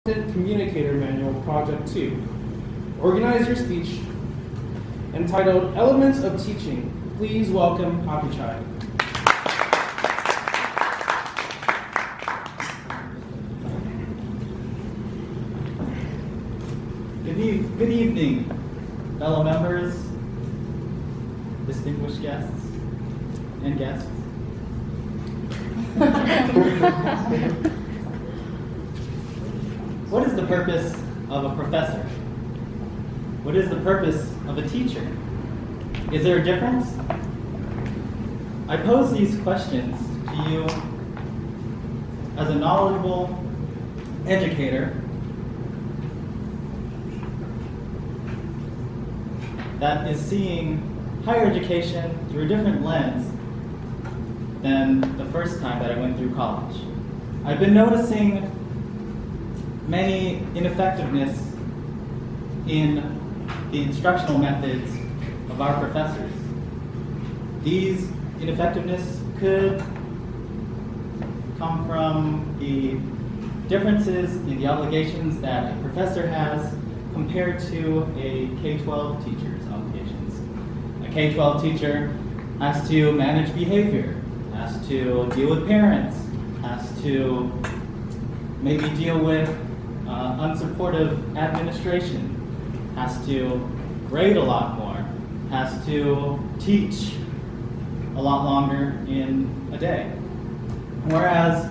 Communicator Manual Project 2. Organize your speech. Entitled Elements of Teaching. Please welcome Apichai. Good evening, fellow members, distinguished guests, and guests. What is the purpose of a professor? What is the purpose of a teacher? Is there a difference? I pose these questions to you as a knowledgeable educator that is seeing higher education through a different lens than the first time that I went through college. I've been noticing many ineffectiveness in the instructional methods of our professors. These ineffectiveness could come from the differences in the obligations that a professor has compared to a K-12 teacher's obligations. A K-12 teacher has to manage behavior, has to deal with parents, has to maybe deal with unsupportive administration, has to grade a lot more, has to teach a lot longer in a day. Whereas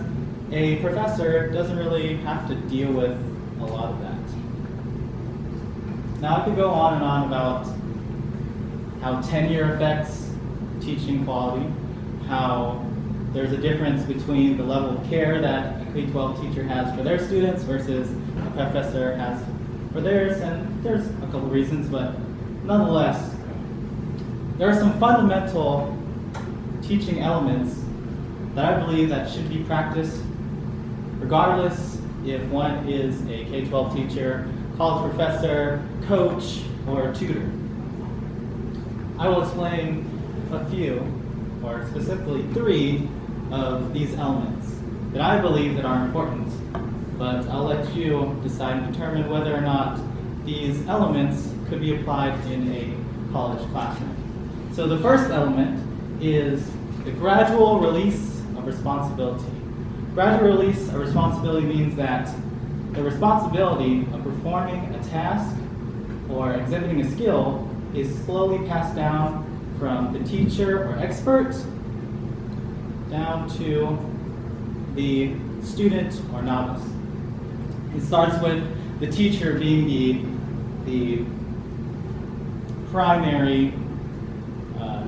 a professor doesn't really have to deal with a lot of that. Now I could go on and on about how tenure affects teaching quality, how there's a difference between the level of care that a K-12 teacher has for their students versus a professor has for theirs, and there's a couple reasons, but nonetheless, there are some fundamental teaching elements that I believe that should be practiced regardless if one is a K-12 teacher, college professor, coach, or tutor. I will explain a few, or specifically 3, of these elements that I believe that are important, but I'll let you decide and determine whether or not these elements could be applied in a college classroom. So the first element is the gradual release of responsibility. Gradual release of responsibility means that the responsibility of performing a task or exhibiting a skill is slowly passed down from the teacher or expert down to the student or novice. It starts with the teacher being the primary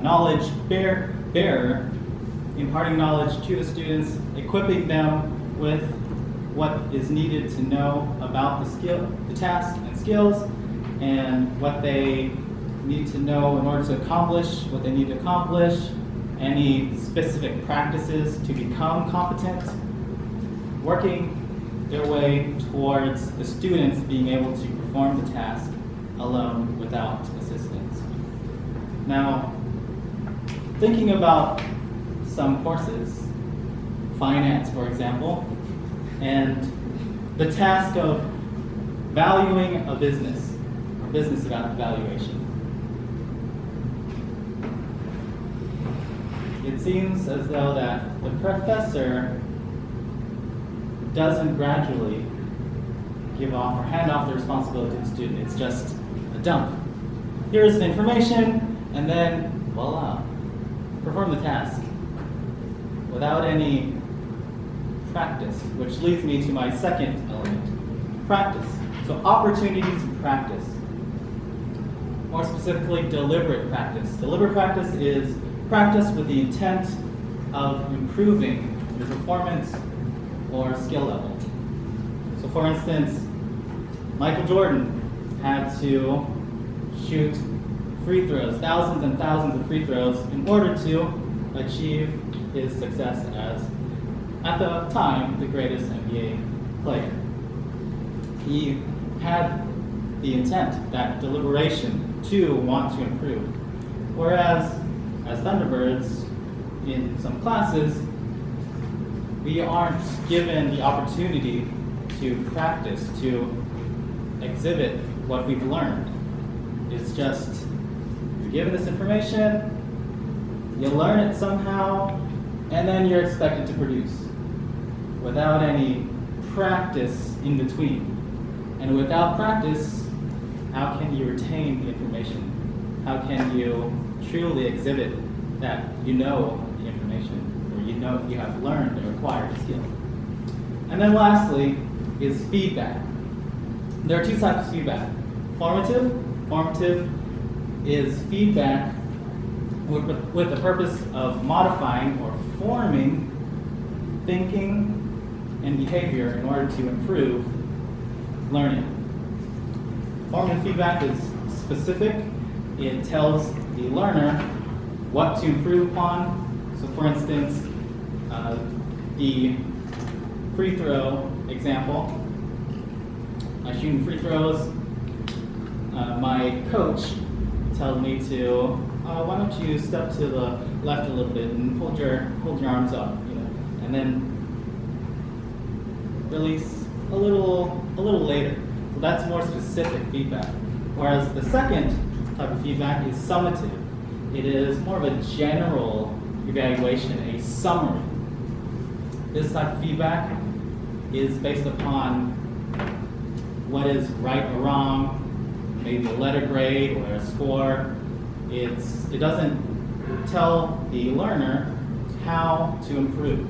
knowledge bearer, imparting knowledge to the students, equipping them with what is needed to know about the task and skills, and what they need to know in order to accomplish what they need to accomplish, any specific practices to become competent, working their way towards the students being able to perform the task alone without assistance. Now, thinking about some courses, finance for example, and the task of valuing a business, or business evaluation. It seems as though that the professor doesn't gradually give off or hand off the responsibility to the student. It's just a dump. Here's the information, and then voila, perform the task without any practice, which leads me to my second element, practice. So opportunities to practice. More specifically, deliberate practice. Deliberate practice is practice with the intent of improving your performance or skill level. So for instance, Michael Jordan had to shoot free throws, thousands and thousands of free throws, in order to achieve his success as, at the time, the greatest NBA player. He had the intent, that deliberation, to want to improve. Whereas, as Thunderbirds, in some classes, we aren't given the opportunity to practice, to exhibit what we've learned. It's just, you're given this information, you learn it somehow, and then you're expected to produce without any practice in between. And without practice, how can you retain the information? How can you truly exhibit that you know the information, or you know you have learned or acquired a skill? And then lastly is feedback. There are two types of feedback. Formative. Formative is feedback with the purpose of modifying or forming thinking and behavior in order to improve learning. Formative feedback is specific. It tells the learner what to improve upon. So for instance, the free throw example, I shooting free throws, my coach tells me to, why don't you step to the left a little bit and hold your arms up, and then release a little later. So that's more specific feedback. Whereas the second type of feedback is summative. It is more of a general evaluation, a summary. This type of feedback is based upon what is right or wrong, maybe a letter grade or a score. It doesn't tell the learner how to improve.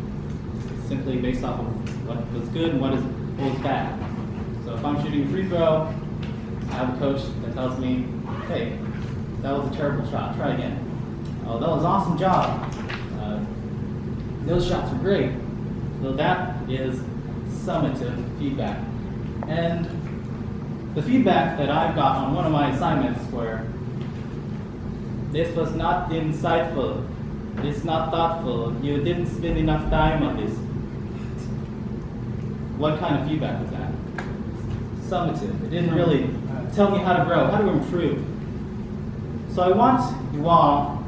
It's simply based off of what was good and what was bad. So if I'm shooting a free throw, I have a coach that tells me, hey, that was a terrible shot, try again. Oh, that was an awesome job. Those shots were great. So that is summative feedback. And the feedback that I've got on one of my assignments were, this was not insightful, it's not thoughtful, you didn't spend enough time on this. What kind of feedback was that? Summative. It didn't really tell me how to grow, how to improve. So I want you all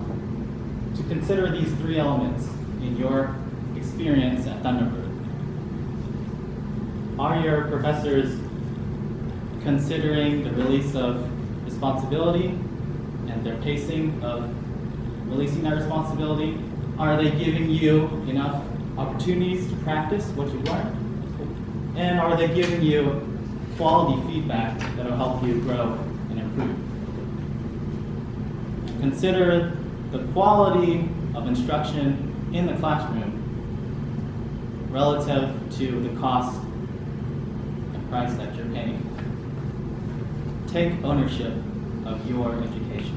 to consider these three elements in your experience at Thunderbird. Are your professors considering the release of responsibility and their pacing of releasing that responsibility? Are they giving you enough opportunities to practice what you've learned? And are they giving you quality feedback that will help you grow and improve? Consider the quality of instruction in the classroom relative to the cost and price that you're paying. Take ownership of your education.